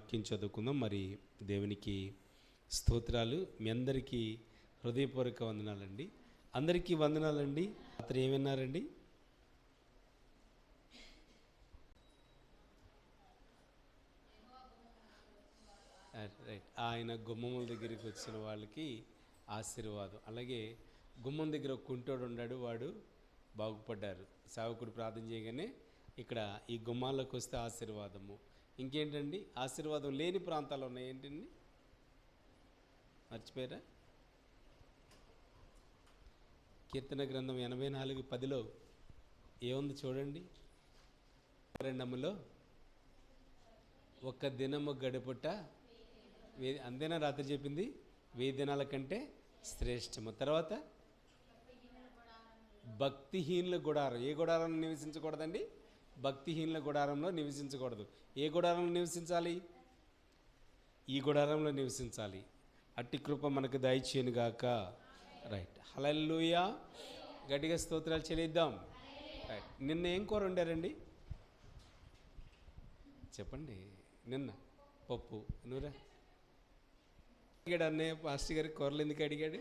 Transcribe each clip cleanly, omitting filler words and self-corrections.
వాక్యం చదువుకుందాం. మరి దేవునికి స్తోత్రాలు. మీ అందరికీ హృదయపూర్వక వందనాలండి. అందరికీ వందనాలండి. రాత్రి ఏమన్నారండి? రైట్. ఆయన గుమ్మముల దగ్గరికి వచ్చిన వాళ్ళకి ఆశీర్వాదం. అలాగే గుమ్మం దగ్గర ఒక కుంటోడు ఉన్నాడు, వాడు బాగుపడ్డారు. సేవకుడు ప్రార్థన చేయగానే ఇక్కడ ఈ గుమ్మాల్లోకి వస్తే ఆశీర్వాదము. ఇంకేంటండి ఆశీర్వాదం లేని ప్రాంతాలు ఉన్నాయి ఏంటండి? మర్చిపోయారా? కీర్తన గ్రంథం 84:10 ఏముంది చూడండి. రెండములో ఒక దినము గడుపుట అంతేనా రాత్రి చెప్పింది? 1000 దినాల కంటే శ్రేష్టము. తర్వాత భక్తిహీనుల గుడారం. ఏ గుడారంలో నివసించకూడదండి? భక్తిహీనుల గుడారంలో నివసించకూడదు. ఏ గుడారంలో నివసించాలి? ఈ గుడారంలో నివసించాలి. అట్టి కృప మనకు దయచేయునుగాక. రైట్. హల్లెలూయా. గట్టిగా స్తోత్రాలు చెల్లిద్దాం. రైట్. నిన్న ఏం కూర వండారండి? చెప్పండి. నిన్న పప్పు. నువ్వురా అడిగాడు అన్నయ్య, పాస్టర్ గారి కూరలు ఎందుకు అడిగాడు?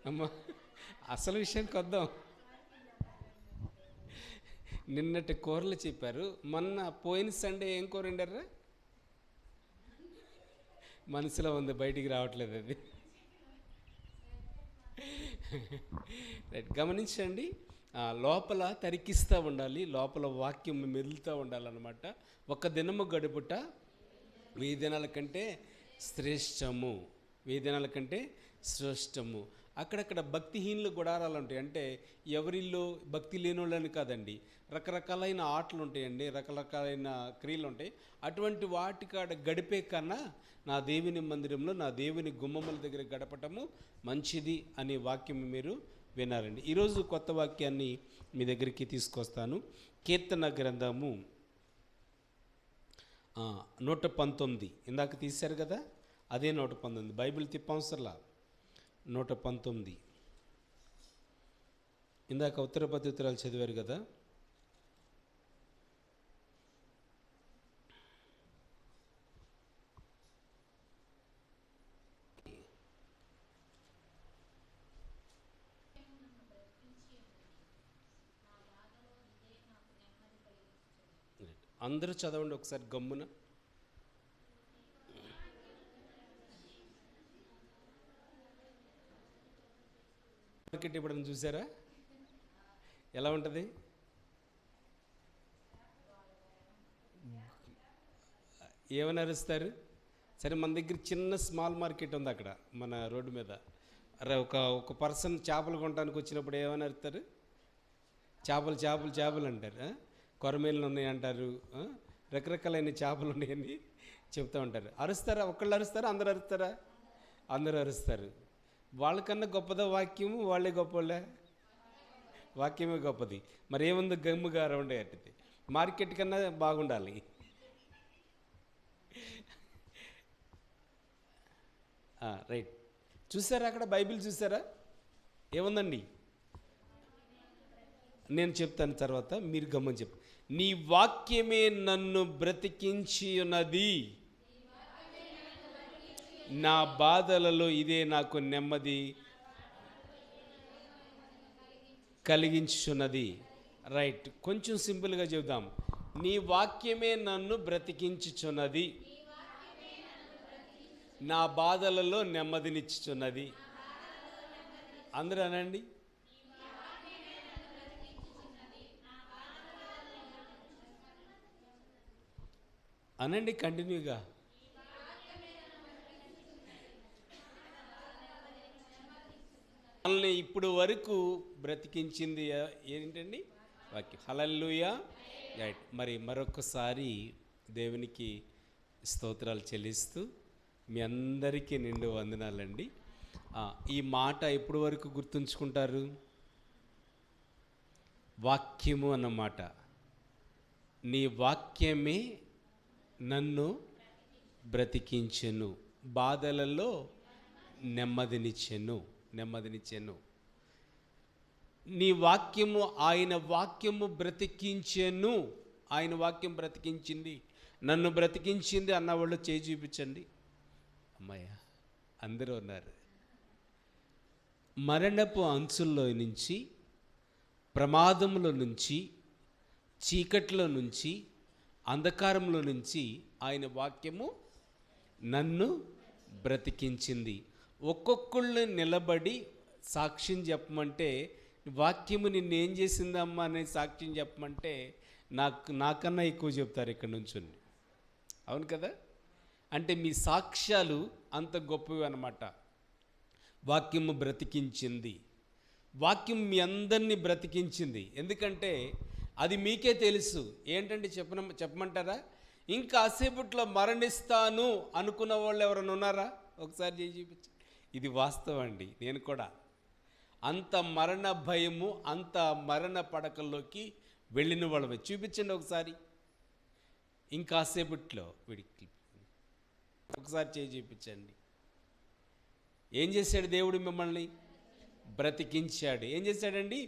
అమ్మ అసలు విషయానికి వద్దాం. నిన్నటి కూరలు చెప్పారు. మొన్న పోయిన సండే ఏం కూర వండారా? మనసులో ఉంది, బయటికి రావట్లేదు అది. రైట్. గమనించండి. లోపల తరికిస్తూ ఉండాలి, లోపల వాక్యం మెదులుతూ ఉండాలన్నమాట. ఒక దినము గడుపుట 1000 దినాల కంటే శ్రేష్టము. 1000 దినాల కంటే శ్రేష్టము. అక్కడక్కడ భక్తిహీనుల గుడారాలు ఉంటాయి. అంటే ఎవరిల్లో భక్తి లేని వాళ్ళని కాదండి, రకరకాలైన ఆటలు ఉంటాయండి, రకరకాలైన క్రియలు ఉంటాయి. అటువంటి వాటికాడ గడిపే కన్నా నా దేవుని మందిరంలో, నా దేవుని గుమ్మముల దగ్గర గడపటము మంచిది అనే వాక్యం మీరు వినారండి. ఈరోజు కొత్త వాక్యాన్ని మీ దగ్గరికి తీసుకొస్తాను. కీర్తన గ్రంథము 119. ఇందాక తీశారు కదా, అదే 119. బైబిల్ తిప్పవసరలా. 119. ఇందాక ఉత్తర ప్రత్యుత్తరాలు చదివారు కదా. అందరూ చదవండి ఒకసారి గమ్మున. మార్కెట్ ఇప్పుడు చూసారా ఎలా ఉంటుంది? ఏమని అరుస్తారు? సరే, మన దగ్గర చిన్న స్మాల్ మార్కెట్ ఉంది అక్కడ మన రోడ్డు మీద. ఒక పర్సన్ చేపలు కొనడానికి వచ్చినప్పుడు ఏమని అరుస్తారు? చేపలు చేపలు చేపలు అంటారు. కొరమేళ్ళు ఉన్నాయి అంటారు, రకరకాలైన చేపలు ఉన్నాయని చెప్తూ ఉంటారు. అరుస్తారా? ఒక్కళ్ళు అరుస్తారా? అందరూ అరుస్తారా? అందరూ అరుస్తారు. వాళ్ళకన్నా గొప్పదా వాక్యము? వాళ్ళే గొప్పలే? వాక్యమే గొప్పది. మరి ఏముంది? గమ్ముగా రౌండ్ అట్టిది. మార్కెట్ కన్నా బాగుండాలి. రైట్. చూసారా అక్కడ బైబిల్? చూసారా ఏముందండి? నేను చెప్తాను తర్వాత, మీరు గమ్మని చెప్పు. నీ వాక్యమే నన్ను బ్రతికించి ఉన్నది, నా బాధలలో ఇదే నాకు నెమ్మది కలిగించున్నది. రైట్. కొంచెం సింపుల్గా చెబుదాం. నీ వాక్యమే నన్ను బ్రతికించుచున్నది, నా బాధలలో నెమ్మదినిచ్చుచున్నది. అందరూ అనండి. అనండి కంటిన్యూగా. మనల్ని ఇప్పుడు వరకు బ్రతికించింది ఏంటండి? వాక్యం. హల్లెలూయా. రైట్. మరి మరొకసారి దేవునికి స్తోత్రాలు చెల్లిస్తూ మీ అందరికీ నిండు వందనాలండి. ఈ మాట ఎప్పుడు వరకు గుర్తుంచుకుంటారు? వాక్యము అన్నమాట. నీ వాక్యమే నన్ను బ్రతికించెను, బాధలలో నెమ్మదినిచ్చెను. నీ వాక్యము, ఆయన వాక్యము బ్రతికించెను. ఆయన వాక్యం బ్రతికించింది నన్ను బ్రతికించింది అన్నవాళ్ళు చేయి చూపించండి. అమ్మాయ అందరూ ఉన్నారు. మరణపు అంచుల్లో నుంచి, ప్రమాదంలో నుంచి, చీకట్లో నుంచి, అంధకారంలో నుంచి ఆయన వాక్యము నన్ను బ్రతికించింది. ఒక్కొక్కళ్ళు నిలబడి సాక్ష్యం చెప్పమంటే, వాక్యము నిన్నేం చేసిందమ్మా అనే సాక్ష్యం చెప్పమంటే నాకన్నా ఎక్కువ చెప్తారు ఇక్కడ నుంచుని. అవును కదా? అంటే మీ సాక్ష్యాలు అంత గొప్పవి అన్నమాట. వాక్యము బ్రతికించింది. వాక్యం మీ అందరినీ బ్రతికించింది. ఎందుకంటే అది మీకే తెలుసు. ఏంటంటే చెప్పమంటారా? ఇంకా అసేపట్లో మరణిస్తాను అనుకున్న వాళ్ళు ఎవరైనా ఉన్నారా? ఒకసారి చేసి చూపించండి. ఇది వాస్తవం అండి. నేను కూడా అంత మరణ భయము, అంత మరణ పడకల్లోకి వెళ్ళిన వాళ్ళమే. చూపించండి ఒకసారి. ఇంకాసేపట్లో వీడికి ఒకసారి చేయి చూపించండి. ఏం చేశాడు దేవుడు? మిమ్మల్ని బ్రతికించాడు. ఏం చేశాడండి?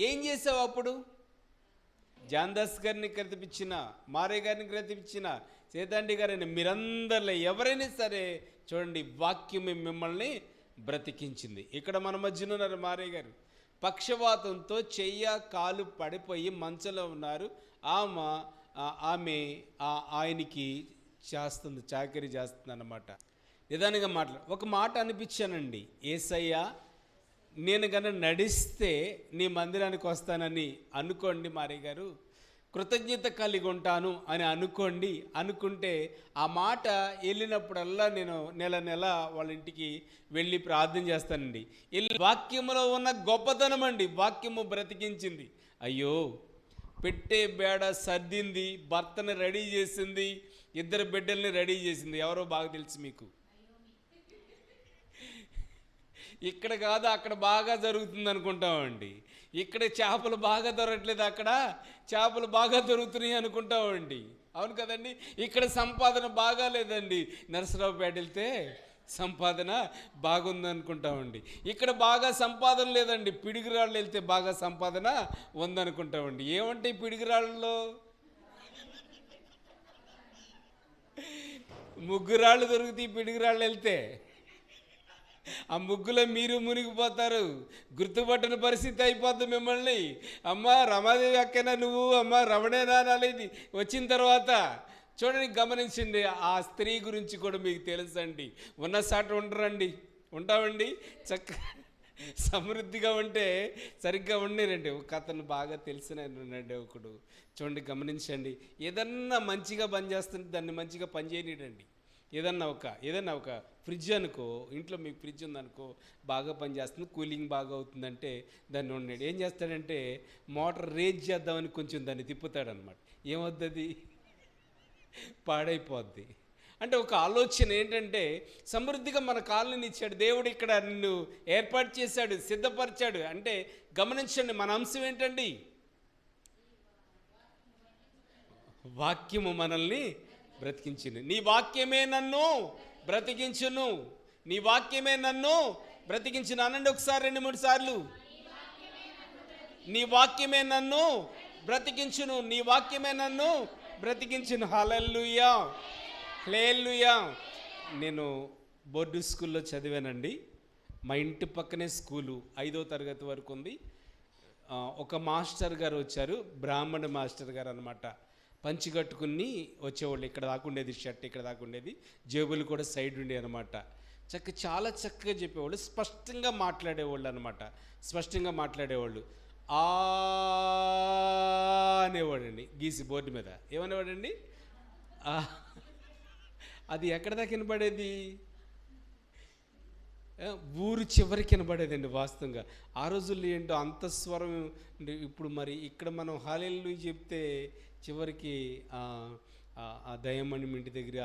ఏం చేసావు అప్పుడు? జాన్దాస్ గారిని బ్రతికించిన, మారే గారిని బ్రతికించిన, సేతాండి గారిని, మీరందరిలో ఎవరైనా సరే చూడండి, వాక్యమే మిమ్మల్ని బ్రతికించింది. ఇక్కడ మన మధ్యన ఉన్నారు మారే గారు. పక్షవాతంతో చెయ్య కాలు పడిపోయి మంచంలో ఉన్నారు. ఆమె ఆయనకి చేస్తుంది, చాకరీ చేస్తుంది అన్నమాట. నిదానంగా ఒక మాట అనిపించానండి. యేసయ్య, నేను కన్నా నడిస్తే నీ మందిరానికి వస్తానని అనుకోండి మారే గారు, కృతజ్ఞత కలిగి ఉంటాను అని అనుకోండి. అనుకుంటే ఆ మాట వెళ్ళినప్పుడల్లా నేను నెల వాళ్ళ ఇంటికి వెళ్ళి ప్రార్థన చేస్తానండి. వాక్యములో ఉన్న గొప్పతనం అండి. వాక్యము బ్రతికించింది. అయ్యో, పెట్టే బేడ సర్దింది, భర్తని రెడీ చేసింది, 2 బిడ్డల్ని రెడీ చేసింది. ఎవరో బాగా తెలుసు మీకు. ఇక్కడ కాదు అక్కడ బాగా జరుగుతుంది అనుకుంటామండి. ఇక్కడ చేపలు బాగా దొరకట్లేదు, అక్కడ చేపలు బాగా దొరుకుతున్నాయి అనుకుంటామండి. అవును కదండి? ఇక్కడ సంపాదన బాగా లేదండి, నరసరావుపేట వెళ్తే సంపాదన బాగుంది అనుకుంటామండి. ఇక్కడ బాగా సంపాదన లేదండి, పిడుగురాళ్ళు వెళ్తే బాగా సంపాదన ఉందనుకుంటామండి. ఏమంటే పిడుగురాళ్ళలో ముగ్గురాళ్ళు దొరుకుతాయి. పిడుగురాళ్ళు వెళ్తే ఆ ముగ్గులో మీరు మునిగిపోతారు. గుర్తుపట్టని పరిస్థితి అయిపోద్ది మిమ్మల్ని. అమ్మ రమాదేవి అక్కనా నువ్వు, అమ్మ రమణేనా అనేది వచ్చిన తర్వాత చూడండి, గమనించండి. ఆ స్త్రీ గురించి కూడా మీకు తెలుసండి. ఉన్న సాట ఉండరండి, ఉంటామండి. సమృద్ధిగా ఉంటే సరిగ్గా ఉండేరండి. ఒక అతను బాగా తెలిసిన ఉన్నాడు ఒకడు. చూడండి, గమనించండి. ఏదన్నా మంచిగా పని చేస్తుంటే దాన్ని మంచిగా పని చేయనీడండి. ఏదన్నా ఒక ఫ్రిడ్జ్ అనుకో, ఇంట్లో మీకు ఫ్రిడ్జ్ ఉందనుకో, బాగా పనిచేస్తుంది, కూలింగ్ బాగా అవుతుందంటే దాన్ని ఉన్నాడు. ఏం చేస్తాడంటే మోటార్ రేజ్ చేద్దామని కొంచెం దాన్ని తిప్పుతాడనమాట. ఏమవుతుంది? పాడైపోద్ది. అంటే ఒక ఆలోచన ఏంటంటే, సమృద్ధిగా మన కాలనీని ఇచ్చాడు దేవుడు, ఇక్కడ నిన్ను ఏర్పాటు చేశాడు, సిద్ధపరిచాడు. అంటే గమనించండి, మన అంశం ఏంటండి? వాక్యము మనల్ని బ్రతికించును. నీ వాక్యమే నన్ను బ్రతికించును. నీ వాక్యమే నన్ను బ్రతికించును. అనండి ఒకసారి 2-3 సార్లు. నీ వాక్యమే నన్ను బ్రతికించును. నీ వాక్యమే నన్ను బ్రతికించును. హల్లెలూయా, హల్లెలూయా. నేను బోర్డు స్కూల్లో చదివానండి. మా ఇంటి పక్కనే స్కూలు, 5వ తరగతి వరకు ఉంది. ఒక మాస్టర్ గారు వచ్చారు, బ్రాహ్మణ మాస్టర్ గారు అనమాట. పంచి కట్టుకుని వచ్చేవాళ్ళు. ఇక్కడ దాకుండేది షర్ట్, ఇక్కడ దాకుండేది, జేబులు కూడా సైడ్ ఉండే అనమాట. చాలా చక్కగా చెప్పేవాళ్ళు, స్పష్టంగా మాట్లాడేవాళ్ళు అనమాట. స్పష్టంగా మాట్లాడేవాళ్ళు. అనేవాడండి, గీసి బోర్డు మీద ఏమనేవాడండి? అది ఎక్కడ దాకా వినపడేది? ఊరు చివరికి వినపడేదండి వాస్తవంగా. ఆ రోజుల్లో ఏంటో అంత స్వరం. ఇప్పుడు మరి ఇక్కడ మనం హల్లెలూయా చెప్తే చివరికి ఆ దయమణి ఇంటి దగ్గర,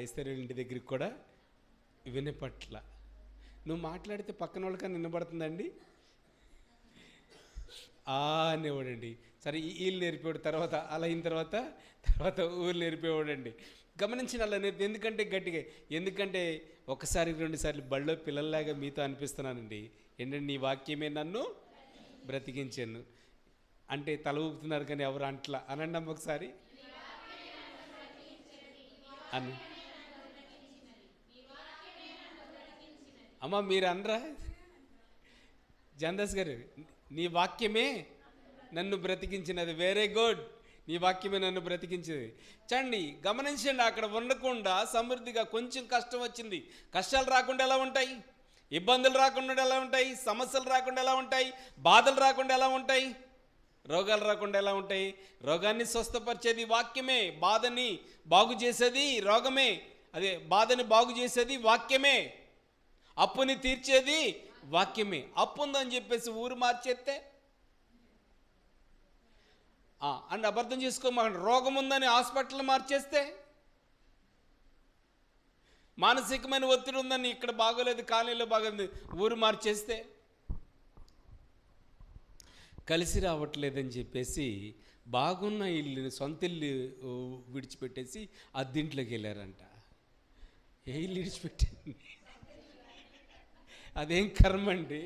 ఐశ్వర్య ఇంటి దగ్గరికి కూడా వినపట్ల. నువ్వు మాట్లాడితే పక్కన వాళ్ళకన్నా వినపడుతుందండి. అనేవాడండి. సరే, వీళ్ళు నేర్పేవాడు. తర్వాత అలా అయిన తర్వాత ఊరు నేర్పేవాడండి. గమనించిన అలా నేర్పి. ఎందుకంటే 1-2 సార్లు బళ్ళో పిల్లల్లాగా మీతో అనిపిస్తున్నానండి. ఏంటంటే నీ వాక్యమే నన్ను బ్రతికించాను అంటే తల ఊపుతున్నారు కానీ ఎవరు అంట్లా. అనండి అమ్మ ఒకసారి. అని అమ్మ మీరు అనరా జందాస్ గారు, నీ వాక్యమే నన్ను బ్రతికించినది. వెరీ గుడ్, నీ వాక్యమే నన్ను బ్రతికించేది. చండి గమనించండి, అక్కడ ఉండకుండా సమృద్ధిగా కొంచెం కష్టం వచ్చింది. కష్టాలు రాకుండా ఎలా ఉంటాయి? ఇబ్బందులు రాకుండా ఎలా ఉంటాయి? సమస్యలు రాకుండా ఎలా ఉంటాయి? బాధలు రాకుండా ఎలా ఉంటాయి? రోగాలు రాకుండా ఎలా ఉంటాయి? రోగాన్ని స్వస్థపరిచేది వాక్యమే, బాధని బాగు చేసేది రోగమే, అదే బాధని బాగు చేసేది వాక్యమే, అప్పుని తీర్చేది వాక్యమే. అప్పు ఉందని చెప్పేసి ఊరు మార్చేస్తే అని అబద్ధం చేసుకోమాకండి. రోగం ఉందని హాస్పిటల్ మార్చేస్తే, మానసికమైన ఒత్తిడి ఉందని ఇక్కడ బాగోలేదు కాలనీలో బాగుంది ఊరు మార్చేస్తే, కలిసి రావట్లేదని చెప్పేసి బాగున్న ఇల్లుని సొంత ఇల్లు విడిచిపెట్టేసి అద్దెంట్లోకి వెళ్ళారంట. ఏ ఇల్లు విడిచిపెట్టింది? అదేం కర్మ అండి.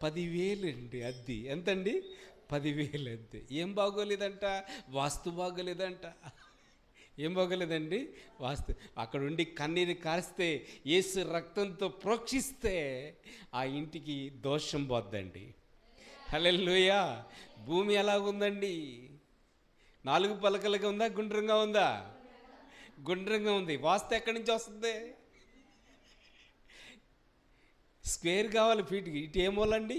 10,000 అండి అద్దె. ఎంతండి? 10,000 అద్దె. ఏం బాగోలేదంట? వాస్తు బాగోలేదంట. ఏం బాగోలేదండి? వాస్తు. అక్కడ ఉండి కన్నీరు కారిస్తే, యేసు రక్తంతో ప్రోక్షిస్తే ఆ ఇంటికి దోషం పోద్దండి. హల్లెలూయా. భూమి ఎలాగుందండి? 4 పలకలుగా ఉందా? గుండ్రంగా ఉందా? గుండ్రంగా ఉంది. వాస్తు ఎక్కడి నుంచి వస్తుంది? స్క్వేర్ కావాలి ఫీట్కి. ఇటు ఏమోలండి?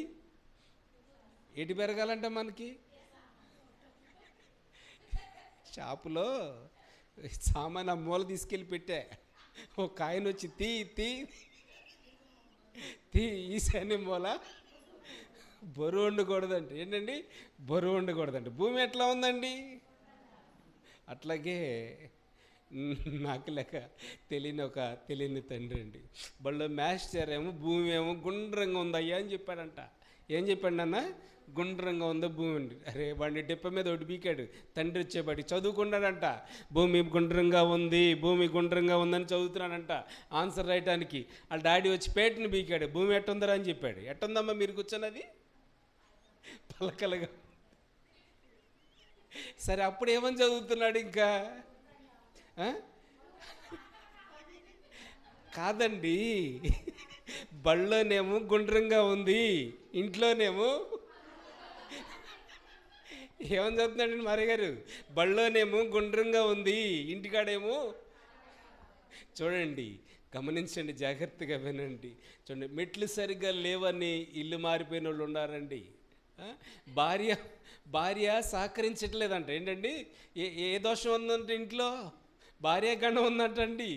ఎటు పెరగాలంటే మనకి షాపులో సామాన్ ఆ మూల తీసుకెళ్ళి పెట్టా. ఒక ఆయన వచ్చి తీ తీ తీ ఈశాన్య మూల బరువు ఉండకూడదంట. ఏంటండి? బరువు ఉండకూడదంట. భూమి ఎట్లా ఉందండి? అట్లాగే నాకు లేక తెలియని తండ్రి అండి. బళ్ళో మాస్టర్ ఏమో భూమి ఏమో గుండ్రంగా ఉందయ్యా అని చెప్పాడంట. ఏం చెప్పాడు నాన్న? గుండ్రంగా ఉందో భూమి అండి. అరే వాడిని డిప్ప మీద ఒకటి బీకాడు. తండ్రి వచ్చేవాడి చదువుకున్నాడంట. భూమి గుండ్రంగా ఉంది, భూమి గుండ్రంగా ఉందని చదువుతున్నాడంట ఆన్సర్ రాయటానికి. వాళ్ళ డాడీ వచ్చి పేటని బీకాడు. భూమి ఎట్టుందరా అని చెప్పాడు. ఎట్టుందమ్మా మీరు కూర్చున్నది? పలకలుగా. సరే అప్పుడు ఏమని చదువుతున్నాడు ఇంకా? కాదండి, బళ్ళోనేమో గుండ్రంగా ఉంది, ఇంట్లోనేమో ఏమని చదువుతున్నాడండి మారయ్య గారు? బళ్ళోనేమో గుండ్రంగా ఉంది, ఇంటికాడేమో. చూడండి, గమనించండి, జాగ్రత్తగా వినండి. చూడండి, మెట్లు సరిగ్గా లేవని ఇల్లు మారిపోయిన వాళ్ళు ఉన్నారండి. భార్య సహకరించట్లేదంట. ఏంటండి? ఏ దోషం ఉందంటే ఇంట్లో? భార్య గండం ఉందంటండి.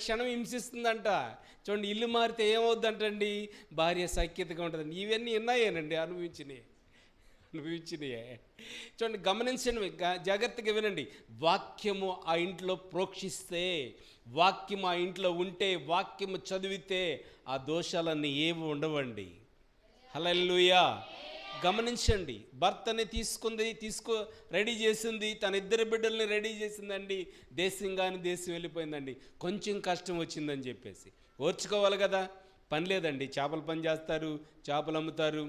క్షణం హింసిస్తుందంట. చూడండి, ఇల్లు మారితే ఏమవుద్దంటండి? భార్య సఖ్యతగా ఉంటుందండి. ఇవన్నీ ఉన్నాయేనండి, అనుభవించినాయే. చూడండి, గమనించండి, జాగ్రత్తగా వినండి. వాక్యము ఆ ఇంట్లో ప్రోక్షిస్తే, వాక్యము ఆ ఇంట్లో ఉంటే, వాక్యము చదివితే ఆ దోషాలన్నీ ఏమి ఉండవండి. హల్లెలూయా. గమనించండి, భర్తని రెడీ చేసింది, తన 2 బిడ్డల్ని రెడీ చేసిందండి. దేశం వెళ్ళిపోయిందండి. కొంచెం కష్టం వచ్చిందని చెప్పేసి ఓర్చుకోవాలి కదా. పని లేదండి, చేపల పని చేస్తారు, చేపలు అమ్ముతారు,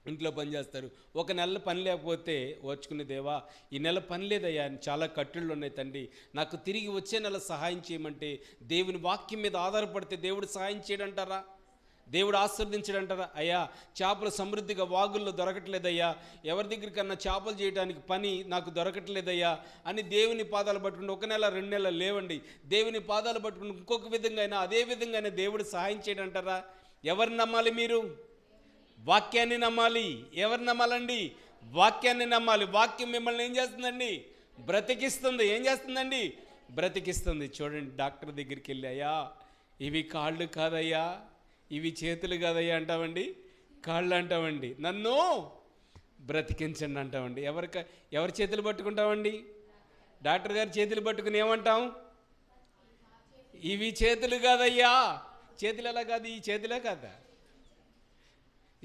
ఇంట్లో పని చేస్తారు. ఒక నెల పని లేకపోతే ఓర్చుకునే, దేవా ఈ నెల పని లేదయ్యా, చాలా కట్టుళ్ళు ఉన్నాయి తండ్రి, నాకు తిరిగి వచ్చే నెల సహాయం చేయమంటే, దేవుని వాక్యం మీద ఆధారపడితే దేవుడు సహాయం చేయడంటారా? దేవుడు ఆశీర్వదించడంటారా? అయ్యా చేపలు సమృద్ధిగా వాగుల్లో దొరకట్లేదయ్యా, ఎవరి దగ్గరికన్నా చేపలు చేయడానికి పని నాకు దొరకట్లేదయ్యా అని దేవుని పాదాలు పట్టుకుని 1 నెల 2 నెలలు లేవండి. దేవుని పాదాలు పట్టుకుని ఇంకొక విధంగా అయినా, అదే విధంగా అయినా దేవుడు సహాయం చేయడంటారా? ఎవరిని నమ్మాలి మీరు? వాక్యాన్ని నమ్మాలి. ఎవరిని నమ్మాలండి? వాక్యాన్ని నమ్మాలి. వాక్యం మిమ్మల్ని ఏం చేస్తుందండి? బ్రతికిస్తుంది. ఏం చేస్తుందండి? బ్రతికిస్తుంది. చూడండి, డాక్టర్ దగ్గరికి వెళ్ళి, అయ్యా ఇవి కాళ్ళు కాదయ్యా, ఇవి చేతులు కాదయ్యా అంటామండి, కాళ్ళు అంటామండి, నన్ను బ్రతికించండి అంటామండి. ఎవరి చేతులు పట్టుకుంటామండి? డాక్టర్ గారి చేతులు పట్టుకుని ఏమంటాం? ఇవి చేతులు కాదయ్యా. చేతులు ఎలా కాదు? ఈ చేతులే కాదా?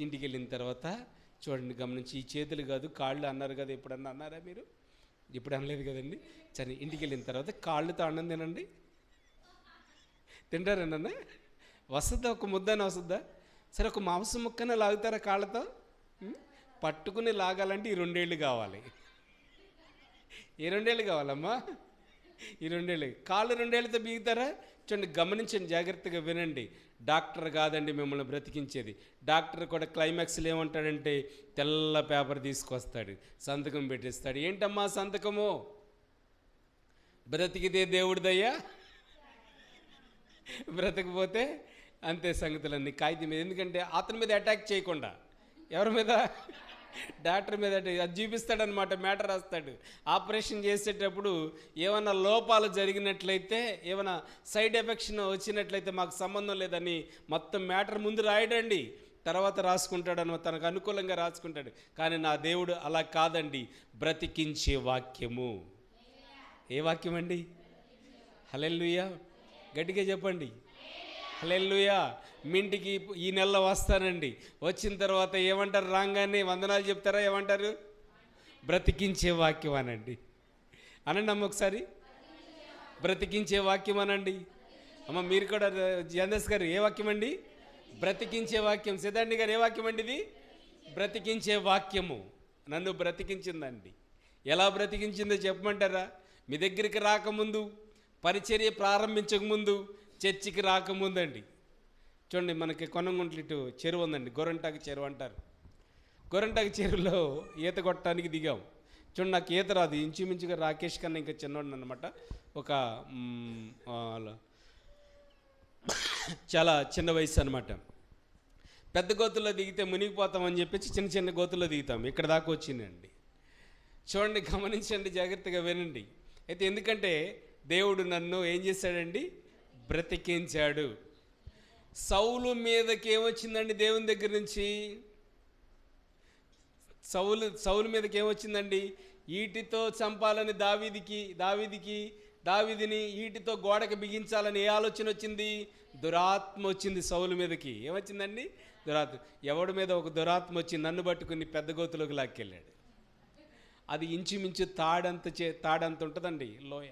ఇంటికి వెళ్ళిన తర్వాత చూడండి, గమనించి, ఈ చేతులు కాదు కాళ్ళు అన్నారు కదా. ఎప్పుడన్నా అన్నారా మీరు? ఇప్పుడు అనలేదు కదండి. సరే, ఇంటికి వెళ్ళిన తర్వాత కాళ్ళతో అన్నం తినండి. తింటారన్నా? వస్తుందా? ఒక ముద్దనే వస్తుందా? సరే, ఒక మాంసం ముక్కనే లాగుతారా కాళ్ళతో? పట్టుకుని లాగాలంటే ఈ 2 ఏళ్ళు కావాలి. ఏ 2 ఏళ్ళు కావాలమ్మా? ఈ 2 ఏళ్ళు కాళ్ళు 2 ఏళ్ళతో బిగుతారా? చూడండి, గమనించండి, జాగ్రత్తగా వినండి. డాక్టర్ కాదండి మిమ్మల్ని బ్రతికించేది. డాక్టర్ కూడా క్లైమాక్స్లో ఏమంటాడంటే తెల్ల పేపర్ తీసుకొస్తాడు, సంతకం పెట్టిస్తాడు. ఏంటమ్మా సంతకము? బ్రతికితే దేవుడిదయ్యా, బ్రతకపోతే అంతే సంగతులన్నీ కాగితం మీద. ఎందుకంటే అతని మీద అటాక్ చేయకుండా ఎవరి మీద? డాక్టర్ మీద అది చూపిస్తాడనమాట, మ్యాటర్ రాస్తాడు. ఆపరేషన్ చేసేటప్పుడు ఏమైనా లోపాలు జరిగినట్లయితే, ఏమైనా సైడ్ ఎఫెక్షన్ వచ్చినట్లయితే మాకు సంబంధం లేదని మొత్తం మ్యాటర్ ముందు రాయడండి, తర్వాత రాసుకుంటాడు, తనకు అనుకూలంగా రాసుకుంటాడు. కానీ నా దేవుడు అలా కాదండి, బ్రతికించే వాక్యము. ఏ వాక్యం అండి? హల్లెలూయా, గట్టిగా చెప్పండి హల్లెలూయా. మీ ఇంటికి ఈ నెలలో వస్తానండి, వచ్చిన తర్వాత ఏమంటారు? రాగానే వందనాలు చెప్తారా? ఏమంటారు? బ్రతికించే వాక్యం అనండి. అనండి అమ్మ ఒకసారి, బ్రతికించే వాక్యం అనండి. అమ్మ మీరు కూడా, జందస్ గారు ఏ వాక్యం అండి? బ్రతికించే వాక్యం. సిద్ధాండి గారు ఏ వాక్యం అండి ఇది? బ్రతికించే వాక్యము నన్ను బ్రతికించిందండి. ఎలా బ్రతికించిందో చెప్పమంటారా? మీ దగ్గరికి రాకముందు, పరిచర్య ప్రారంభించకముందు, చర్చికి రాకముందండి. చూడండి, మనకి కొనంగుంట్ల ఇటు చెరువు ఉందండి, గొరంటాకు చెరువు అంటారు. గొరంటాకు చెరువులో ఈత కొట్టడానికి దిగాం. చూడండి, నాకు ఈత రాదు, ఇంచుమించుగా రాకేష్ కన్నా ఇంకా చిన్నవాడిని అనమాట. ఒక చాలా చిన్న వయసు అనమాట. పెద్ద గోతుల్లో దిగితే మునిగిపోతామని చెప్పేసి చిన్న చిన్న గోతుల్లో దిగుతాం. ఇక్కడ దాకా వచ్చిందండి. చూడండి, గమనించండి, జాగ్రత్తగా వినండి. అయితే ఎందుకంటే దేవుడు నన్ను ఏం చేశాడండి? బ్రతికించాడు. సౌలు మీదకి ఏమొచ్చిందండి దేవుని దగ్గర నుంచి? సౌలు మీదకి ఏమొచ్చిందండి? ఈటితో చంపాలని దావీదిని ఈటితో గోడకి బిగించాలని ఏ ఆలోచన వచ్చింది? దురాత్మ వచ్చింది సౌలు మీదకి. ఏమొచ్చిందండి? దురాత్మ. ఎవడి మీద ఒక దురాత్మ వచ్చి నన్ను పట్టుకుని పెద్ద గోతులోకి లాక్కెళ్ళాడు. అది ఇంచుమించు తాడంత ఉంటుందండి లోయ.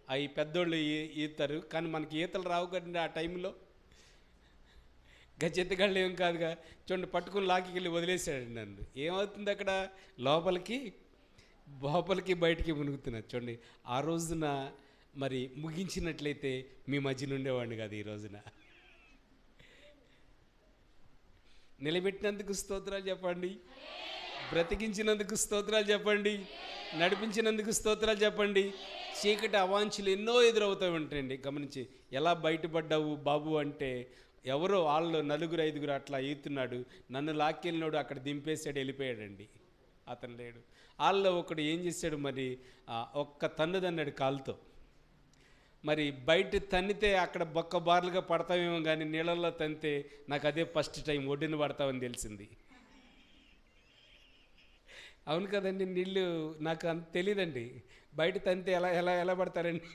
అవి పెద్దోళ్ళు ఈతారు, కానీ మనకి ఈతలు రావు కదండి ఆ టైంలో. గచ్చెత్తగాళ్ళు ఏం కాదుగా. చూడండి, పట్టుకుని లాక్కెళ్ళి వదిలేశాడు నన్ను. ఏమవుతుంది అక్కడ? లోపలికి బయటికి మునుగుతున్నారు. చూడండి, ఆ రోజున మరి ముగించినట్లయితే మీ మధ్య నుండేవాడిని కాదు. ఈ రోజున నిలబెట్టినందుకు స్తోత్రాలు చెప్పండి, బ్రతికించినందుకు స్తోత్రాలు చెప్పండి, నడిపించినందుకు స్తోత్రాలు చెప్పండి. చీకటి అవాంఛలు ఎన్నో ఎదురవుతూ ఉంటాయండి. గమనించి, ఎలా బయటపడ్డావు బాబు అంటే, ఎవరో వాళ్ళు 4-5 అట్లా ఈతున్నాడు, నన్ను లాక్కెళ్ళినాడు, అక్కడ దింపేసాడు, వెళ్ళిపోయాడండి. అతను లేడు. వాళ్ళలో ఒకడు ఏం చేశాడు మరి, ఒక్క తన్నుదన్నాడు కాలుతో. మరి బయట తన్నితే అక్కడ బొక్క బార్లుగా పడతామేమో, కానీ నీళ్ళల్లో తన్నితే నాకు అదే ఫస్ట్ టైం ఒడ్డున పడతామని తెలిసింది. అవును కదండి, నీళ్ళు నాకు అంత తెలియదండి. బయట తంతే ఎలా ఎలా ఎలా పడతారండి?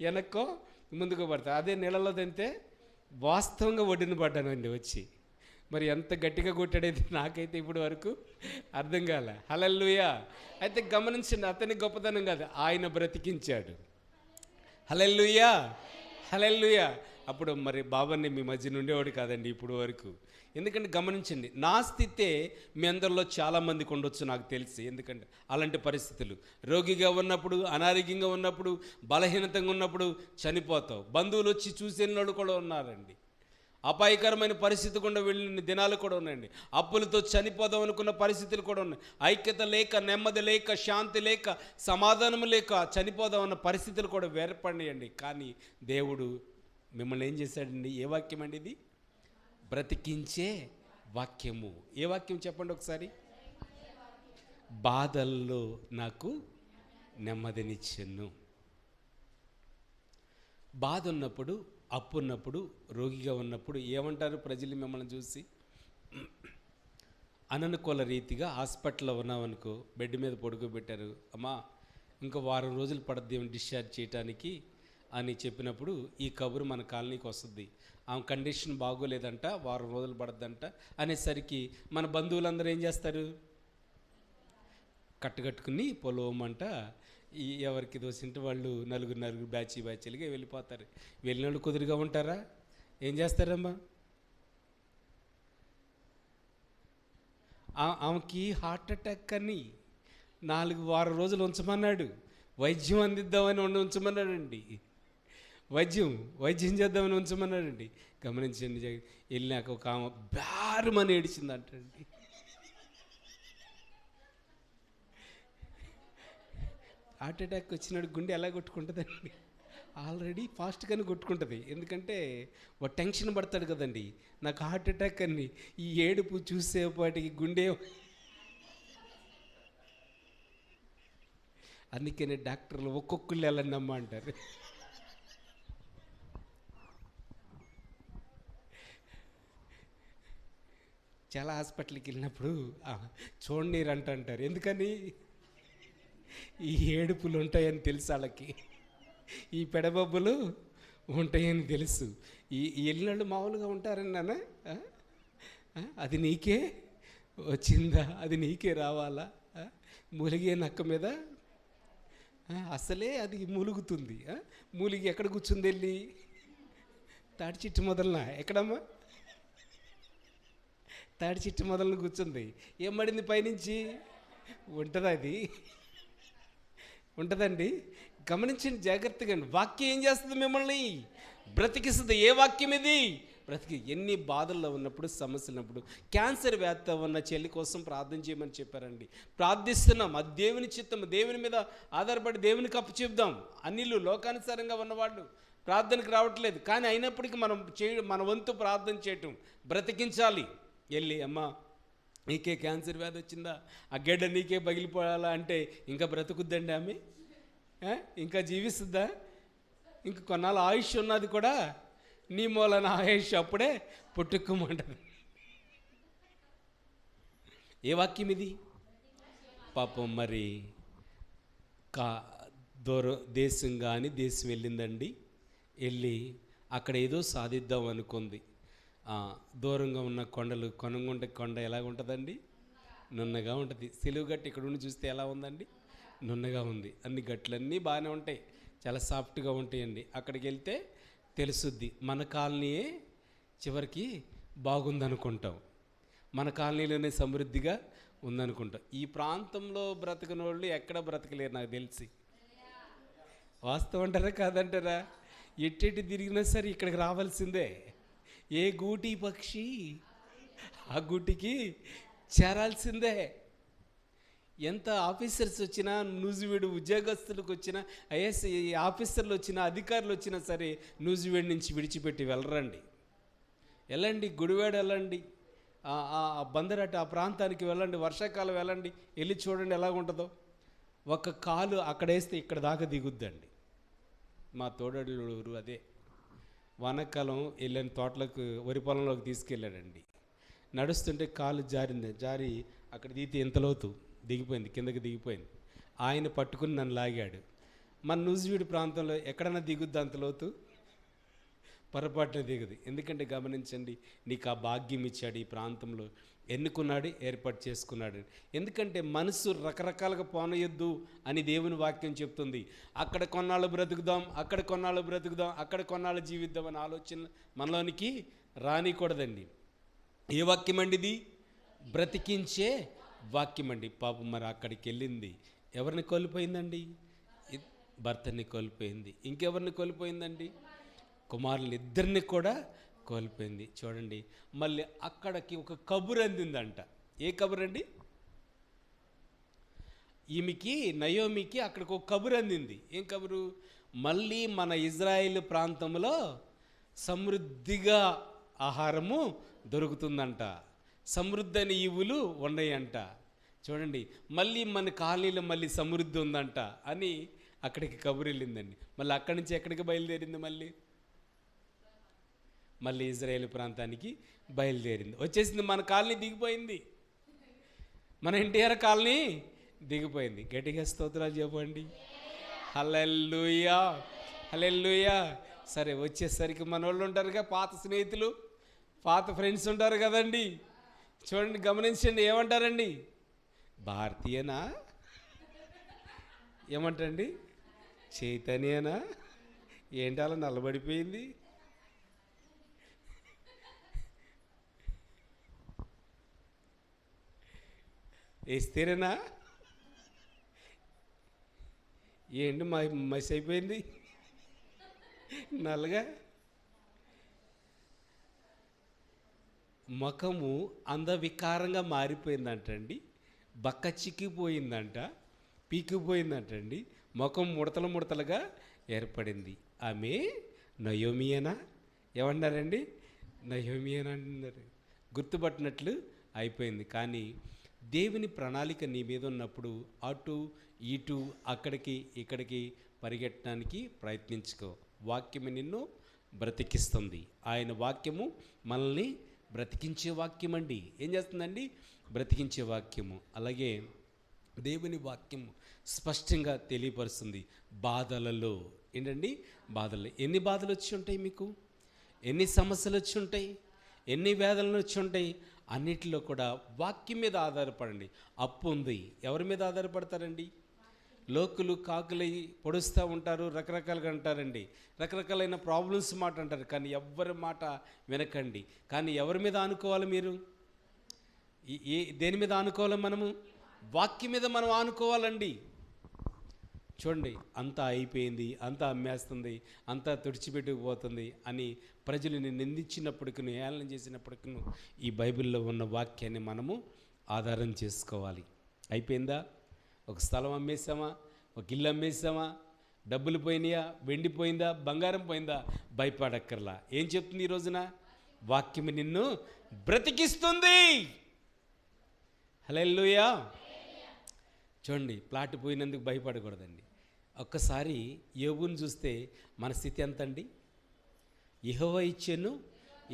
వెనక్కో ముందుకు పడతారు. అదే నీళ్ళలో తంతే వాస్తవంగా ఒడ్డున పడ్డానండి వచ్చి. మరి ఎంత గట్టిగా కొట్టాడైతే నాకైతే ఇప్పుడు వరకు అర్థం కాలే. హల్లెలూయా. అయితే గమనించండి, అతని గొప్పతనం కాదు, ఆయన బ్రతికించాడు. హల్లెలూయా, హల్లెలూయా. అప్పుడు మరి బాబాని మీ మధ్య ఉండేవాడు కాదండి ఇప్పుడు వరకు. ఎందుకంటే గమనించండి, నా స్థితే మీ అందరిలో చాలామందికి ఉండొచ్చు నాకు తెలిసి. ఎందుకంటే అలాంటి పరిస్థితులు, రోగిగా ఉన్నప్పుడు, అనారోగ్యంగా ఉన్నప్పుడు, బలహీనతంగా ఉన్నప్పుడు చనిపోతావు. బంధువులు వచ్చి చూసిన వాళ్ళు కూడా ఉన్నారండి. అపాయకరమైన పరిస్థితి కూడా వెళ్ళిన దినాలు కూడా ఉన్నాయండి. అప్పులతో చనిపోదాం అనుకున్న పరిస్థితులు కూడా ఉన్నాయి. ఐక్యత లేక, నెమ్మది లేక, శాంతి లేక, సమాధానం లేక చనిపోదాం అన్న పరిస్థితులు కూడా ఏర్పడినాయండి. కానీ దేవుడు మిమ్మల్ని ఏం చేశాడండి? ఏ వాక్యం అండి ఇది? బ్రతికించే వాక్యము. ఏ వాక్యం చెప్పండి ఒకసారి? బాధల్లో నాకు నెమ్మదినిచ్చెను. బాధ ఉన్నప్పుడు, అప్పు ఉన్నప్పుడు, రోగిగా ఉన్నప్పుడు ఏమంటారు ప్రజలు మిమ్మల్ని చూసి? అననుకూల రీతిగా హాస్పిటల్లో ఉన్నామనుకో, బెడ్ మీద పడుకోబెట్టారు, అమ్మా ఇంకా వారం రోజులు పడుద్ది డిశ్చార్జ్ చేయడానికి అని చెప్పినప్పుడు ఈ కబురు మన కాలనీకి వస్తుంది. ఆమె కండిషన్ బాగోలేదంట, వారం రోజులు పడద్దంట అనేసరికి మన బంధువులందరూ ఏం చేస్తారు? కట్టుకట్టుకుని పొలవమంట ఎవరికి దోసింటే వాళ్ళు నలుగురు బ్యాచీలుగా వెళ్ళిపోతారు. వెళ్ళిన వాళ్ళు కుదురుగా ఉంటారా? ఏం చేస్తారమ్మా? ఆమెకి హార్ట్ అటాక్ అని 4 వారం రోజులు ఉంచమన్నాడు. వైద్యం అందిద్దామని ఉంచమన్నాడండి. వైద్యం చేద్దామని ఉంచమన్నాడండి. గమనించండి, వెళ్ళినాక ఒక ఆమె బ్యారమని ఏడిచిందంటండి. హార్ట్ అటాక్ వచ్చినాడు గుండె ఎలా కొట్టుకుంటుందండి? ఆల్రెడీ ఫాస్ట్గానే కొట్టుకుంటుంది. ఎందుకంటే ఒక టెన్షన్ పడతాడు కదండి, నాకు హార్ట్ అటాక్ అని. ఈ ఏడుపు చూసేపాటికి గుండె. అందుకనే డాక్టర్లు ఒక్కొక్కళ్ళు వెళ్ళండి అమ్మ అంటారు. చాలా హాస్పిటల్కి వెళ్ళినప్పుడు చూడనీరు అంటారు. ఎందుకని? ఈ ఏడుపులు ఉంటాయని తెలుసు వాళ్ళకి, ఈ పెడబొబ్బులు ఉంటాయని తెలుసు. ఈ వెళ్ళినళ్ళు మామూలుగా ఉంటారని నాన్న, అది నీకే వచ్చిందా, అది నీకే రావాలా, మూలిగే నక్క మీద అసలే అది మూలుగుతుంది. మూలిగి ఎక్కడ కూర్చుంది? వెళ్ళి తాడి చెట్టు మొదలన. ఎక్కడమ్మా? తాడి చెట్టు మొదలను కూర్చుంది. ఏం పడింది పైనుంచి? ఉంటుందా? అది ఉంటుందండి. గమనించండి జాగ్రత్తగా. వాక్యం ఏం చేస్తుంది? మిమ్మల్ని బ్రతికిస్తుంది. ఏ వాక్యం ఇది? బ్రతికి. ఎన్ని బాధల్లో ఉన్నప్పుడు, సమస్యలు ఉన్నప్పుడు, క్యాన్సర్ వ్యాధితో ఉన్న చెల్లి కోసం ప్రార్థన చేయమని చెప్పారండి. ప్రార్థిస్తున్నాం. అది దేవుని చిత్తం. దేవుని మీద ఆధారపడి దేవునికి అప్పు చెప్దాం. అన్నిళ్ళు లోకానుసారంగా ఉన్నవాళ్ళు ప్రార్థనకు రావట్లేదు, కానీ అయినప్పటికీ మన వంతు ప్రార్థన చేయటం. బ్రతికించాలి. వెళ్ళి అమ్మా నీకే క్యాన్సర్ వ్యాధి వచ్చిందా, ఆ గడ్డ నీకే పగిలిపోవాలా అంటే ఇంకా బ్రతుకుద్దండి ఆమె? ఇంకా జీవిస్తుందా? ఇంక కొన్నాళ్ళు ఆయుష్ ఉన్నది కూడా నీ మూలన ఆయుష్ అప్పుడే పుట్టుకోమంటది. ఏ వాక్యం ఇది? పాపం మరి దేశం కానీ దేశం వెళ్ళిందండి. వెళ్ళి అక్కడ ఏదో సాధిద్దాం అనుకుంది. దూరంగా ఉన్న కొండలు, కొనగుంట కొండ ఎలా ఉంటుందండి? నున్నగా ఉంటుంది. సిలువు గట్టు ఇక్కడ ఉండి చూస్తే ఎలా ఉందండి? నున్నగా ఉంది. అన్ని గట్లన్నీ బాగానే ఉంటాయి, చాలా సాఫ్ట్గా ఉంటాయండి. అక్కడికి వెళ్తే తెలుసుద్ది. మన కాలనీయే చివరికి బాగుందనుకుంటాం, మన కాలనీలోనే సమృద్ధిగా ఉందనుకుంటాం. ఈ ప్రాంతంలో బ్రతకని వాళ్ళు ఎక్కడ బ్రతకలేరు నాకు తెలిసి. వాస్తవం అంటారా కాదంటారా? ఎట్టెట్టి తిరిగినా సరే ఇక్కడికి రావాల్సిందే. ఏ గూటి పక్షి ఆ గూటికి చేరాల్సిందే. ఎంత ఆఫీసర్స్ వచ్చినా, నూజివీడు ఉద్యోగస్తులకు వచ్చినా, ఐఎస్ ఆఫీసర్లు వచ్చినా, అధికారులు వచ్చినా సరే నూజివీడు నుంచి విడిచిపెట్టి వెళ్ళరండి. వెళ్ళండి, గుడివాడ వెళ్ళండి, బందరట ఆ ప్రాంతానికి వెళ్ళండి, వర్షాకాలం వెళ్ళండి, వెళ్ళి చూడండి ఎలా ఉంటుందో. ఒక కాలు అక్కడ వేస్తే ఇక్కడ దాకా దిగుద్దండి. మా తోడూరు అదే వానాకాలం వెళ్ళని తోటలకు, వరి పొలంలోకి తీసుకెళ్ళాడండి. నడుస్తుంటే కాలు జారి అక్కడ దిగితే ఎంత లోతు దిగిపోయింది, కిందకి దిగిపోయింది. ఆయన పట్టుకుని నన్ను లాగాడు. మన నూజివీడు ప్రాంతంలో ఎక్కడన్నా దిగుద్ది అంత లోతు? పొరపాటున దిగదు. ఎందుకంటే గమనించండి, నీకు ఆ భాగ్యం ఇచ్చాడు, ఈ ప్రాంతంలో ఎన్నుకున్నాడు, ఏర్పాటు చేసుకున్నాడు. ఎందుకంటే మనసు రకరకాలుగా పోనయొద్దు అని దేవుని వాక్యం చెప్తుంది. అక్కడ కొన్నాళ్ళు బ్రతుకుదాం, అక్కడ కొన్నాళ్ళు బ్రతుకుదాం, అక్కడ కొన్నాళ్ళు జీవిద్దాం అనే ఆలోచన మనలోనికి రానికూడదండి. ఏ వాక్యం అండి ఇది? బ్రతికించే వాక్యం అండి. పాపం మరి అక్కడికి వెళ్ళింది, ఎవరిని కోల్పోయిందండి? భర్తని కోల్పోయింది. ఇంకెవరిని కోల్పోయిందండి? కుమారులు ఇద్దరిని కూడా కోల్పోయింది. చూడండి, మళ్ళీ అక్కడికి ఒక కబురు అందిందంట. ఏ కబురు అండి? నయోమికి అక్కడికి ఒక కబురు అందింది. ఏం కబురు? మళ్ళీ మన ఇజ్రాయిల్ ప్రాంతంలో సమృద్ధిగా ఆహారము దొరుకుతుందంట, సమృద్ధి అని ఈవులు ఉన్నాయంట. చూడండి, మళ్ళీ మన కాలనీలో మళ్ళీ సమృద్ధి ఉందంట అని అక్కడికి కబురు వెళ్ళిందండి. మళ్ళీ అక్కడి నుంచి ఎక్కడికి బయలుదేరింది? మళ్ళీ ఇజ్రాయేల్ ప్రాంతానికి బయలుదేరింది. వచ్చేసింది, మన కాలనీ దిగిపోయింది, మన ఎన్టీఆర్ కాలనీ దిగిపోయింది. గట్టిగా స్తోత్రాలు చెప్పండి. హల్లెలూయా, హల్లెలూయా. సరే, వచ్చేసరికి మన వాళ్ళు ఉంటారుగా, పాత స్నేహితులు, పాత ఫ్రెండ్స్ ఉంటారు కదండి. చూడండి, గమనించండి, ఏమంటారండి? భారతీయనా? ఏమంటండి? చైతన్యనా? ఏంటి అలా నల్లబడిపోయింది? ఎస్తేరేనా? ఏంటి మసి అయిపోయింది నల్లగా. ముఖము అందవికారంగా మారిపోయిందంటండి, బక్క చిక్కిపోయిందంట, పీకిపోయిందంటండి, ముఖం ముడతలు ముడతలుగా ఏర్పడింది. ఆమె నయోమియేనా? ఏమన్నారండి? నయోమియేనా అంటున్నారు. గుర్తుపట్టినట్లు అయిపోయింది. కానీ దేవుని ప్రణాళిక నీ మీద ఉన్నప్పుడు అటు ఇటు అక్కడికి ఇక్కడికి పరిగెట్టడానికి ప్రయత్నించుకో. వాక్యము నిన్ను బ్రతికిస్తుంది. ఆయన వాక్యము మనల్ని బ్రతికించే వాక్యం అండి. ఏం చేస్తుందండి? బ్రతికించే వాక్యము. అలాగే దేవుని వాక్యము స్పష్టంగా తెలియపరుస్తుంది. బాధలలో ఏంటండి? బాధలు. ఎన్ని బాధలు వచ్చి ఉంటాయి మీకు? ఎన్ని సమస్యలు వచ్చి ఉంటాయి? ఎన్ని వేదనలు వచ్చి ఉంటాయి? అన్నిటిలో కూడా వాక్యం మీద ఆధారపడండి. అప్పు ఉంది, ఎవరి మీద ఆధారపడతారండి? లోకులు కాకులై పొడుస్తూ ఉంటారు, రకరకాలుగా అంటారండి, రకరకాలైన ప్రాబ్లమ్స్ మాట అంటారు. కానీ ఎవరి మాట వినకండి. కానీ ఎవరి మీద ఆనుకోవాలి మీరు? దేని మీద ఆనుకోవాలి మనము? వాక్యం మీద మనం ఆనుకోవాలండి. చూడండి, అంతా అయిపోయింది, అంతా అమ్మేస్తుంది, అంతా తుడిచిపెట్టుకుపోతుంది అని ప్రజలను నిందించినప్పటికీ, ఏళన చేసినప్పటికీ ఈ బైబిల్లో ఉన్న వాక్యాన్ని మనము ఆధారం చేసుకోవాలి. అయిపోయిందా? ఒక స్థలం అమ్మేసామా? ఒక ఇల్లు అమ్మేసామా? డబ్బులు పోయినాయా? వెండి పోయిందా? బంగారం పోయిందా? భయపడక్కర్లా. ఏం చెప్తుంది ఈ రోజున? వాక్యం నిన్ను బ్రతికిస్తుంది. హల్లెలూయా. చూడండి, ప్లాట్ పోయినందుకు భయపడకూడదండి. ఒక్కసారి యోబుని చూస్తే మన స్థితి ఎంతండి? యెహోవా ఇచ్చెను,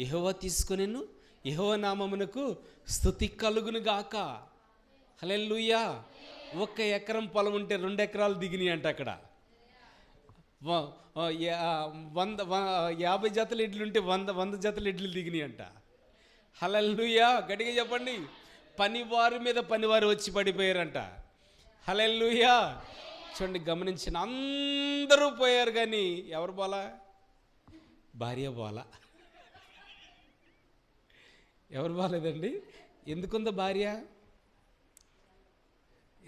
యెహోవా తీసుకొనెను, యెహోవా నామమునకు స్తుతి కలుగును గాక. హల్లెలూయా. 1 ఎకరం పొలం ఉంటే 2 ఎకరాలు దిగినాయి అంట. అక్కడ 50 జతల ఎడ్లు ఉంటే 100 జతల ఎడ్లు దిగినాయి అంట. హల్లెలూయా. గట్టిగా చెప్పండి. పనివారి మీద పనివారు వచ్చి పడిపోయారంట. హల్లెలూయా. చూడండి, గమనించిన అందరూ పోయారు, కానీ ఎవరు పోలా? భార్య పోలా. ఎవరు బాలేదండి? ఎందుకుందో భార్య?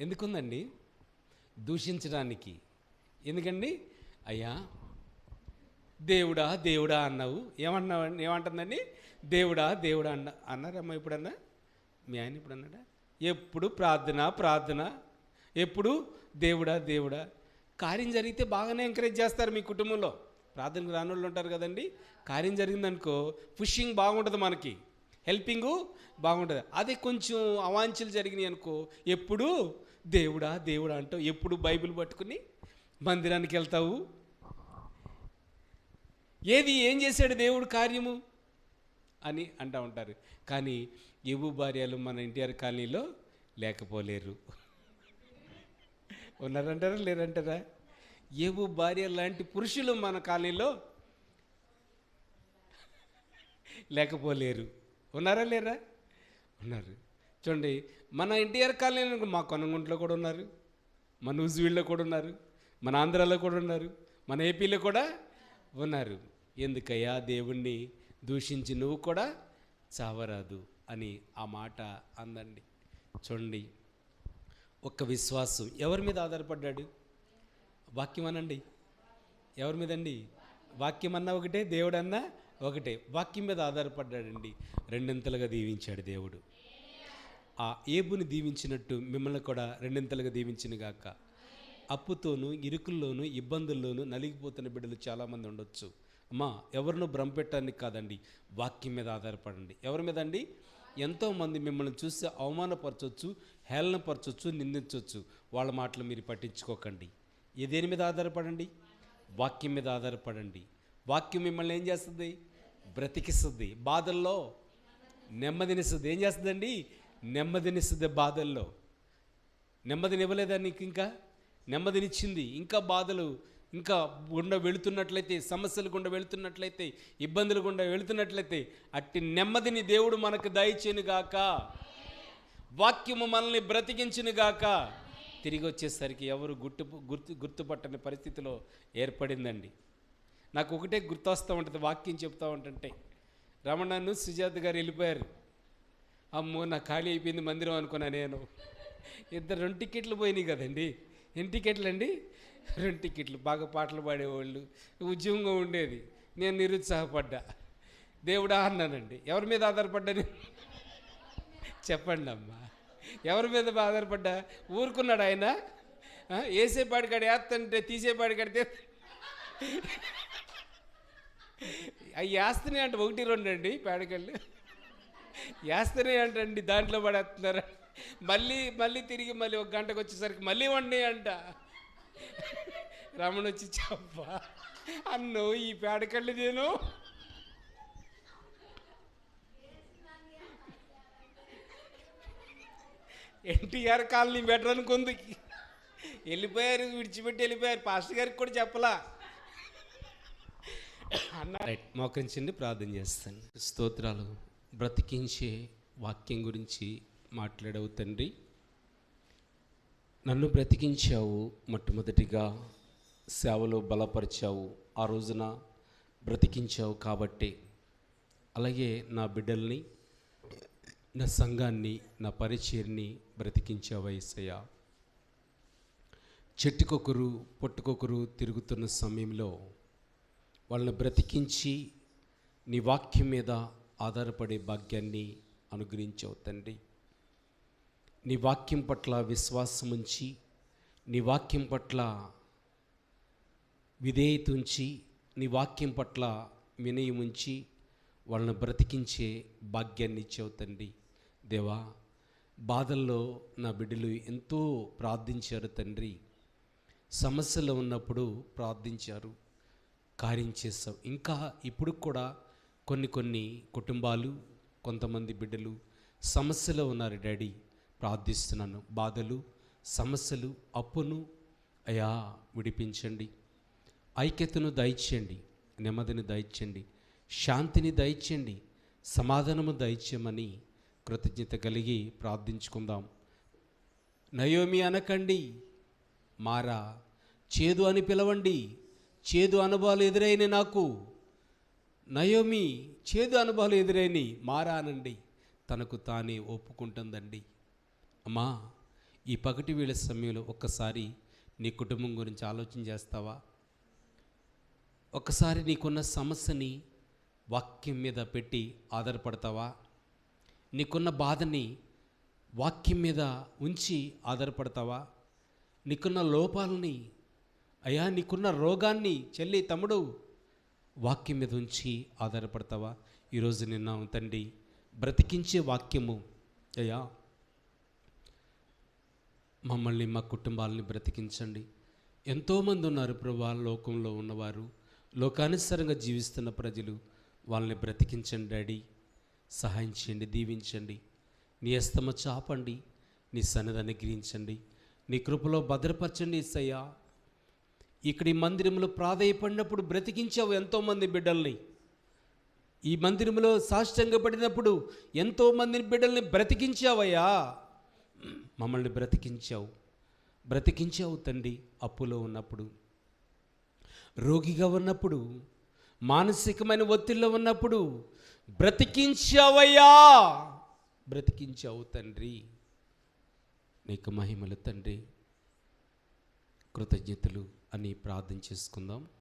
ఎందుకుందండి? దూషించడానికి. ఎందుకండి? అయ్యా దేవుడా దేవుడా అన్నావు. ఏమంటుందండి? దేవుడా దేవుడా అన్నారమ్మా ఎప్పుడన్నా? మీ ఆయన ఇప్పుడు అన్నాడా? ఎప్పుడు ప్రార్థన ప్రార్థన, ఎప్పుడు దేవుడా దేవుడా. కార్యం జరిగితే బాగానే ఎంకరేజ్ చేస్తారు మీ కుటుంబంలో. ప్రార్థనకు రాని వాళ్ళు ఉంటారు కదండి. కార్యం జరిగిందనుకో పుషింగ్ బాగుంటుంది, మనకి హెల్పింగు బాగుంటుంది. అదే కొంచెం అవాంఛలు జరిగినాయి అనుకో, ఎప్పుడు దేవుడా దేవుడా అంటావు, ఎప్పుడు బైబిల్ పట్టుకుని మందిరానికి వెళ్తావు. ఏం చేశాడు దేవుడు కార్యము అని అంటూ ఉంటారు. కానీ యోబు భార్యలు మన ఎన్టీఆర్ కాలనీలో లేకపోలేరు. ఉన్నారంటారా లేరంటారా? యోబు భార్య లాంటి పురుషులు మన కాలనీలో లేకపోలేరు. ఉన్నారా లేరా? ఉన్నారు. చూడండి, మన ఎన్టీఆర్ కాలనీలో మా కొనగుంట్లో కూడా ఉన్నారు, మన ఉజ్వీళ్ళలో కూడా ఉన్నారు, మన ఆంధ్రాలో కూడా ఉన్నారు, మన ఏపీలో కూడా ఉన్నారు. ఎందుకయ్యా దేవుణ్ణి దూషించి నువ్వు కూడా చావరాదు అని ఆ మాట అందండి. చూడండి, ఒక్క విశ్వాసం ఎవరి మీద ఆధారపడ్డాడు? వాక్యం అనండి. ఎవరి మీదండి? వాక్యం అన్నా ఒకటే, దేవుడు అన్నా ఒకటే. వాక్యం మీద ఆధారపడ్డాడండి. 2 దీవించాడు దేవుడు. ఆ ఏబుని దీవించినట్టు మిమ్మల్ని కూడా 2 దీవించిన గాక. అప్పుతోనూ ఇరుకుల్లోనూ ఇబ్బందుల్లోనూ నలిగిపోతున్న బిడ్డలు చాలామంది ఉండొచ్చు. అమ్మా, ఎవరినో భ్రమపెట్టడానికి కాదండి, వాక్యం మీద ఆధారపడండి. ఎవరి మీద అండి? ఎంతోమంది మిమ్మల్ని చూసి అవమానపరచవచ్చు, హేళనపరచవచ్చు, నిందించవచ్చు. వాళ్ళ మాటలు మీరు పట్టించుకోకండి. దేని మీద ఆధారపడండి? వాక్యం మీద ఆధారపడండి. వాక్యం మిమ్మల్ని ఏం చేస్తుంది? బ్రతికిస్తుంది. బాధల్లో నెమ్మదినిస్తుంది. ఏం చేస్తుందండి? నెమ్మదినిస్తుంది. బాధల్లో నెమ్మదినివ్వలేదా నీకు? ఇంకా నెమ్మదినిచ్చింది. ఇంకా బాధలు ఇంకా గుండా వెళుతున్నట్లయితే, సమస్యలు గుండా వెళుతున్నట్లయితే, ఇబ్బందులు గుండా వెళుతున్నట్లయితే అట్టి నెమ్మదిని దేవుడు మనకు దయచేనుగాక. వాక్యము మనల్ని బ్రతికించునుగాక. తిరిగి వచ్చేసరికి ఎవరు గుర్తుపట్టని పరిస్థితిలో ఏర్పడిందండి. నాకు ఒకటే గుర్తొస్తూ ఉంటుంది, వాక్యం చెప్తూ ఉంటుంటే. రమణను సుజాత గారు వెళ్ళిపోయారు. అమ్మో, నా ఖాళీ అయిపోయింది మందిరం అనుకున్నా నేను. 2 టికెట్లు పోయినాయి కదండి. ఎన్ని టికెట్లు అండి? 2 టికెట్లు, బాగా పాటలు పాడేవాళ్ళు, ఉద్యమంగా ఉండేది. నేను నిరుత్సాహపడ్డా. దేవుడా అన్నానండి. ఎవరి మీద ఆధారపడ్డాను చెప్పండి అమ్మా, ఎవరి మీద ఆధారపడ్డా? ఊరుకున్నాడు ఆయన. వేసేపాడికాడు వేస్తంటే తీసేపాడికాడితే అవి వేస్తనే అంట 1, 2 అండి పేడకళ్ళు వేస్తనే అంటండి, దాంట్లో పడేస్తున్నారు. మళ్ళీ మళ్ళీ తిరిగి మళ్ళీ 1 గంటకు వచ్చేసరికి మళ్ళీ వండి అంట. రమణ వచ్చి చెప్ప అన్ను ఈ పేడకళ్ళు నేను ఎన్టీఆర్ కాలనీ బెటర్ కొందుకి వెళ్ళిపోయారు, విడిచిపెట్టి వెళ్ళిపోయారు. పాస్టర్ గారికి కూడా చెప్పలా అన్న. రైట్, మోకరించండి, ప్రార్థన చేస్తాను. స్తోత్రాలు. బ్రతికించే వాక్యం గురించి మాట్లాడవు తండ్రి. నన్ను బ్రతికించావు, మొట్టమొదటిగా సేవలో బలపరిచావు, ఆ రోజున బ్రతికించావు కాబట్టి. అలాగే నా బిడ్డల్ని, నా సంఘాన్ని, నా పరిచర్ని బ్రతికించావు యేసయ్యా. చెట్టుకొకరు పొట్టుకొకరు తిరుగుతున్న సమయంలో వాళ్ళని బ్రతికించి నీ వాక్యం మీద ఆధారపడే భాగ్యాన్ని అనుగ్రహించావు తండ్రి. నీ వాక్యం పట్ల విశ్వాసం ఉంచి, నీ వాక్యం పట్ల విధేయత ఉంచి, నీ వాక్యం పట్ల వినయం ఉంచి వాళ్ళని బ్రతికించే భాగ్యాన్ని ఇచ్చావు తండ్రి. దేవా, బాధల్లో నా బిడ్డలు ఎంతో ప్రార్థించారు తండ్రి. సమస్యలో ఉన్నప్పుడు ప్రార్థించారు, కార్యం చేస్తావు. ఇంకా ఇప్పుడు కూడా కొన్ని కుటుంబాలు, కొంతమంది బిడ్డలు సమస్యలో ఉన్నారు డాడీ. ప్రార్థిస్తున్నాను, బాధలు, సమస్యలు, అప్పును అయా విడిపించండి, ఐక్యతను దయచేయండి, నెమ్మదిని దయచేయండి, శాంతిని దయచేయండి, సమాధానము దయచేయమని కృతజ్ఞత కలిగి ప్రార్థించుకుందాం. నయోమి అనకండి, మారా, చేదు అని పిలవండి. చేదు అనుభవాలు ఎదురైన నాకు, నయోమి చేదు అనుభవాలు ఎదురైనవి, మారా అనండి. తనకు తానే ఒప్పుకుంటుందండి. అమ్మా, ఈ పగటి వేళ సమయంలో ఒక్కసారి నీ కుటుంబం గురించి ఆలోచన చేస్తావా? ఒక్కసారి నీకున్న సమస్యని వాక్యం మీద పెట్టి ఆధారపడతావా? నీకున్న బాధని వాక్యం మీద ఉంచి ఆధారపడతావా? నీకున్న లోపాలని, అయ్యా నీకున్న రోగాన్ని చెల్లి, తమ్ముడు, వాక్యం మీద ఉంచి ఆధారపడతావా? ఈరోజు నిన్న తండ్రి బ్రతికించే వాక్యము అయ్యా మమ్మల్ని, మా కుటుంబాలని బ్రతికించండి. ఎంతోమంది ఉన్నారు ప్రభువా, లోకంలో ఉన్నవారు, లోకానుసారంగా జీవిస్తున్న ప్రజలు, వాళ్ళని బ్రతికించండి డాడీ. సహాయం చేయండి, దీవించండి, నీ హస్తము చాపండి, నీ సన్నిధి అనుగ్రహించండి, నీ కృపలో భద్రపరచండి యేసయ్యా. ఇక్కడ ఈ మందిరంలో ప్రాధేయపడినప్పుడు బ్రతికించావు ఎంతోమంది బిడ్డల్ని. ఈ మందిరంలో సాష్టంగపడినప్పుడు ఎంతోమంది బిడ్డల్ని బ్రతికించావయ్యా. మమ్మల్ని బ్రతికించావు తండ్రి. అప్పులో ఉన్నప్పుడు, రోగిగా ఉన్నప్పుడు, మానసికమైన ఒత్తిడిలో ఉన్నప్పుడు బ్రతికించావయ్యా, బ్రతికించావు తండ్రి. నీకు మహిమలు తండ్రి, కృతజ్ఞతలు అని ప్రార్థన చేసుకుందాం.